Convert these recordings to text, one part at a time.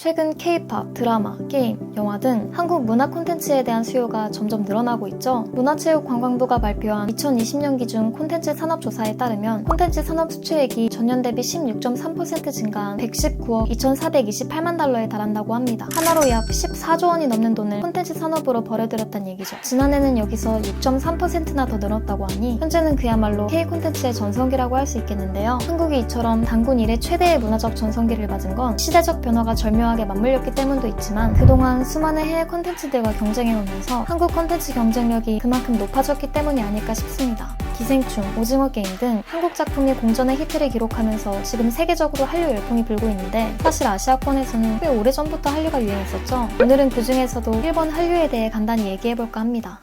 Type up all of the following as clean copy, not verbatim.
최근 K-팝, 드라마, 게임, 영화 등 한국 문화 콘텐츠에 대한 수요가 점점 늘어나고 있죠. 문화체육관광부가 발표한 2020년 기준 콘텐츠 산업조사에 따르면 콘텐츠 산업 수출액이 전년 대비 16.3% 증가한 119억 2,428만 달러에 달한다고 합니다. 하나로 약 14조 원이 넘는 돈을 콘텐츠 산업으로 벌여들였다는 얘기죠. 지난해는 여기서 6.3%나 더 늘었다고 하니 현재는 그야말로 K-콘텐츠의 전성기라고 할 수 있겠는데요. 한국이 이처럼 단군 이래 최대의 문화적 전성기를 맞은 건 시대적 변화가 절묘하게 맞물렸기 때문도 있지만 그동안 수많은 해외 콘텐츠들과 경쟁해오면서 한국 콘텐츠 경쟁력이 그만큼 높아졌기 때문이 아닐까 싶습니다. 기생충, 오징어 게임 등 한국 작품이 공전의 히트를 기록하면서 지금 세계적으로 한류 열풍이 불고 있는데 사실 아시아권에서는 꽤 오래전부터 한류가 유행했었죠. 오늘은 그 중에서도 일본 한류에 대해 간단히 얘기해볼까 합니다.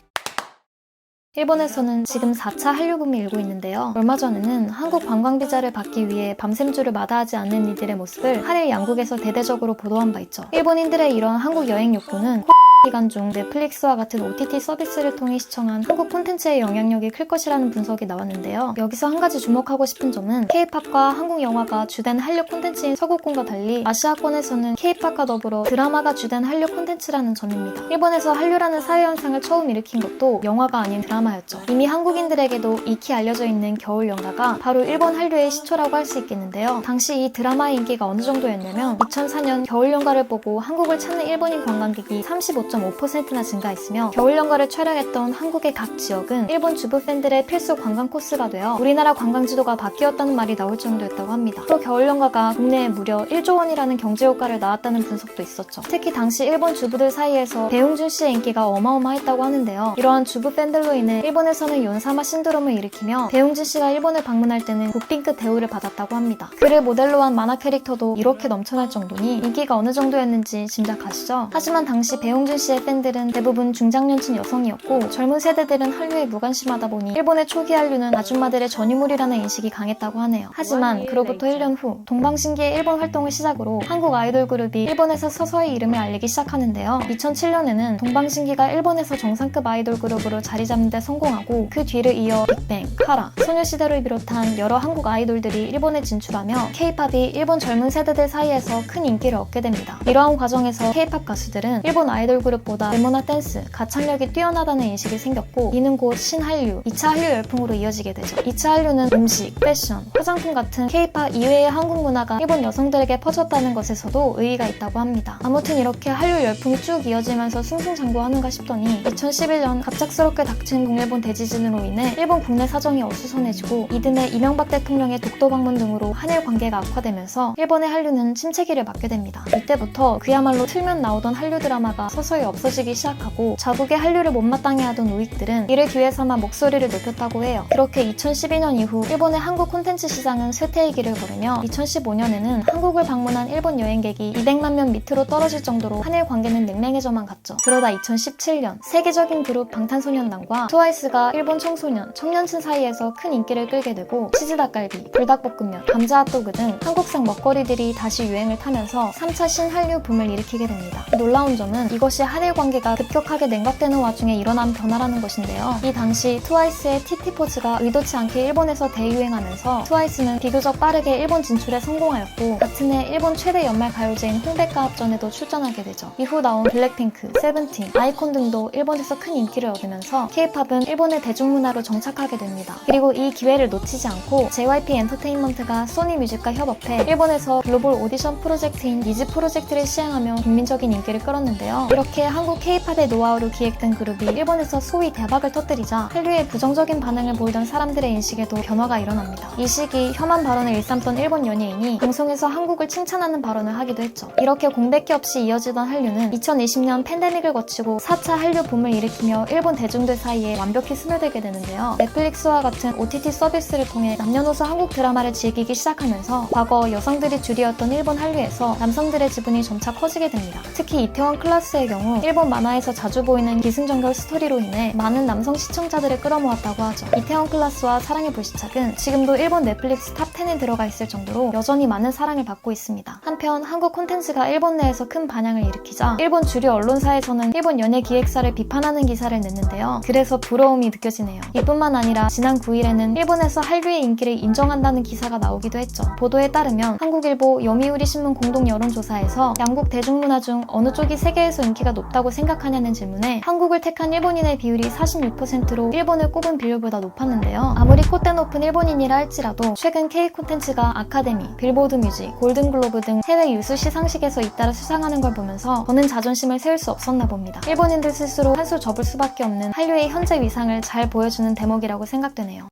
일본에서는 지금 4차 한류 붐이 일고 있는데요. 얼마 전에는 한국 관광 비자를 받기 위해 밤샘줄을 마다하지 않는 이들의 모습을 한일 양국에서 대대적으로 보도한 바 있죠. 일본인들의 이런 한국 여행 욕구는 기간 중 넷플릭스와 같은 OTT 서비스를 통해 시청한 한국 콘텐츠의 영향력이 클 것이라는 분석이 나왔는데요. 여기서 한 가지 주목하고 싶은 점은 K-팝과 한국 영화가 주된 한류 콘텐츠인 서구권과 달리 아시아권에서는 K-팝과 더불어 드라마가 주된 한류 콘텐츠라는 점입니다. 일본에서 한류라는 사회현상을 처음 일으킨 것도 영화가 아닌 드라마였죠. 이미 한국인들에게도 익히 알려져 있는 겨울 연가가 바로 일본 한류의 시초라고 할 수 있겠는데요. 당시 이 드라마의 인기가 어느 정도였냐면 2004년 겨울 연가를 보고 한국을 찾는 일본인 관광객이 5.5%나 증가했으며 겨울연가를 촬영했던 한국의 각 지역은 일본 주부 팬들의 필수 관광 코스가 되어 우리나라 관광지도가 바뀌었다는 말이 나올 정도였다고 합니다. 또 겨울연가가 국내에 무려 1조 원이라는 경제효과를 낳았다는 분석도 있었죠. 특히 당시 일본 주부들 사이에서 배용준 씨의 인기가 어마어마했다고 하는데요. 이러한 주부 팬들로 인해 일본에서는 연사마 신드롬을 일으키며 배용준 씨가 일본을 방문할 때는 국빈급 대우를 받았다고 합니다. 그를 모델로 한 만화 캐릭터도 이렇게 넘쳐날 정도니 인기가 어느 정도였는지 짐작하시죠? 하지만 당시 배용준 씨의 팬들은 대부분 중장년층 여성이었고 젊은 세대들은 한류에 무관심하다 보니 일본의 초기 한류는 아줌마들의 전유물이라는 인식이 강했다고 하네요. 하지만 그로부터 1년 후 동방신기의 일본 활동을 시작으로 한국 아이돌 그룹이 일본에서 서서히 이름을 알리기 시작하는데요. 2007년에는 동방신기가 일본에서 정상급 아이돌 그룹으로 자리 잡는 데 성공하고 그 뒤를 이어 빅뱅, 카라, 소녀시대를 비롯한 여러 한국 아이돌들이 일본에 진출하며 K-팝이 일본 젊은 세대들 사이에서 큰 인기를 얻게 됩니다. 이러한 과정에서 K-팝 가수들은 일본 아이돌 그룹보다 외모나 댄스, 가창력이 뛰어나다는 인식이 생겼고 이는 곧 신한류, 2차 한류 열풍으로 이어지게 되죠. 2차 한류는 음식, 패션, 화장품 같은 K-팝 이외의 한국 문화가 일본 여성들에게 퍼졌다는 것에서도 의의가 있다고 합니다. 아무튼 이렇게 한류 열풍이 쭉 이어지면서 승승장구하는가 싶더니 2011년 갑작스럽게 닥친 동일본 대지진으로 인해 일본 국내 사정이 어수선해지고 이듬해 이명박 대통령의 독도 방문 등으로 한일 관계가 악화되면서 일본의 한류는 침체기를 맞게 됩니다. 이때부터 그야말로 틀면 나오던 한류 드라마가 서서히 없어지기 시작하고 자국의 한류를 못마땅해 하던 우익들은 이를 기회 삼아 목소리를 높였다고 해요. 그렇게 2012년 이후 일본의 한국 콘텐츠 시장은 쇠퇴의 길을 걸으며 2015년에는 한국을 방문한 일본 여행객이 200만 명 밑으로 떨어질 정도로 한일 관계는 냉랭해져만 갔죠. 그러다 2017년 세계적인 그룹 방탄소년단과 트와이스가 일본 청소년, 청년층 사이에서 큰 인기를 끌게 되고 치즈닭갈비, 불닭볶음면, 감자 핫도그 등 한국상 먹거리들이 다시 유행을 타면서 3차 신한류 붐을 일으키게 됩니다. 놀라운 점은 이것이 한일 관계가 급격하게 냉각되는 와중에 일어난 변화라는 것인데요. 이 당시 트와이스의 TT포즈가 의도치 않게 일본에서 대유행하면서 트와이스는 비교적 빠르게 일본 진출에 성공하였고 같은 해 일본 최대 연말 가요제인 홍백가합전에도 출전하게 되죠. 이후 나온 블랙핑크, 세븐틴, 아이콘 등도 일본에서 큰 인기를 얻으면서 K-팝은 일본의 대중문화로 정착하게 됩니다. 그리고 이 기회를 놓치지 않고 JYP 엔터테인먼트가 소니 뮤직과 협업해 일본에서 글로벌 오디션 프로젝트인 니즈 프로젝트를 시행하며 국민적인 인기를 끌었는데요. 이렇게 한국 K-팝의 노하우로 기획된 그룹이 일본에서 소위 대박을 터뜨리자 한류에 부정적인 반응을 보이던 사람들의 인식에도 변화가 일어납니다. 이 시기 혐한 발언을 일삼던 일본 연예인이 방송에서 한국을 칭찬하는 발언을 하기도 했죠. 이렇게 공백기 없이 이어지던 한류는 2020년 팬데믹을 거치고 4차 한류 붐을 일으키며 일본 대중들 사이에 완벽히 스며들게 되는데요. 넷플릭스와 같은 OTT 서비스를 통해 남녀노소 한국 드라마를 즐기기 시작하면서 과거 여성들이 주류였던 일본 한류에서 남성들의 지분이 점차 커지게 됩니다. 특히 이태원 클라스의 경우 후 일본 만화에서 자주 보이는 기승전결 스토리로 인해 많은 남성 시청자들을 끌어모았다고 하죠. 이태원 클라스와 사랑의 불시착은 지금도 일본 넷플릭스 탑 10에 들어가 있을 정도로 여전히 많은 사랑을 받고 있습니다. 한편 한국 콘텐츠가 일본 내에서 큰 반향을 일으키자 일본 주류 언론사에서는 일본 연예 기획사를 비판하는 기사를 냈는데요. 그래서 부러움이 느껴지네요. 이뿐만 아니라 지난 9일에는 일본에서 한류의 인기를 인정한다는 기사가 나오기도 했죠. 보도에 따르면 한국일보, 요미우리 신문 공동 여론조사에서 양국 대중문화 중 어느 쪽이 세계에서 인기가 높다고 생각하냐는 질문에 한국을 택한 일본인의 비율이 46%로 일본을 꼽은 비율보다 높았는데요. 아무리 콧대 높은 일본인이라 할지라도 최근 K 콘텐츠가 아카데미, 빌보드 뮤직, 골든글로브 등 해외 유수 시상식에서 잇따라 수상하는 걸 보면서 저는 자존심을 세울 수 없었나 봅니다. 일본인들 스스로 한 수 접을 수밖에 없는 한류의 현재 위상을 잘 보여주는 대목이라고 생각되네요.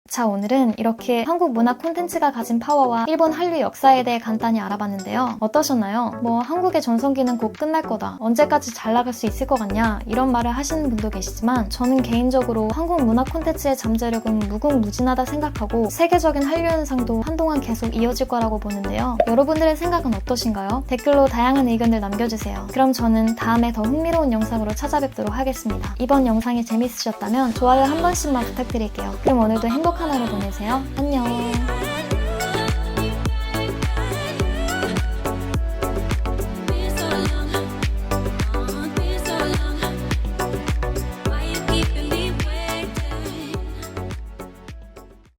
자, 오늘은 이렇게 한국 문화 콘텐츠가 가진 파워와 일본 한류 역사에 대해 간단히 알아봤는데요. 어떠셨나요? 한국의 전성기는 곧 끝날 거다. 언제까지 잘 나갈 수 있을 것 같냐? 이런 말을 하시는 분도 계시지만 저는 개인적으로 한국 문화 콘텐츠의 잠재력은 무궁무진하다 생각하고 세계적인 한류 현상도 한동안 계속 이어질 거라고 보는데요. 여러분들의 생각은 어떠신가요? 댓글로 다양한 의견들 남겨주세요. 그럼 저는 다음에 더 흥미로운 영상으로 찾아뵙도록 하겠습니다. 이번 영상이 재밌으셨다면 좋아요 한 번씩만 부탁드릴게요. 그럼 오늘도 행복한 하루 보내세요. 안녕.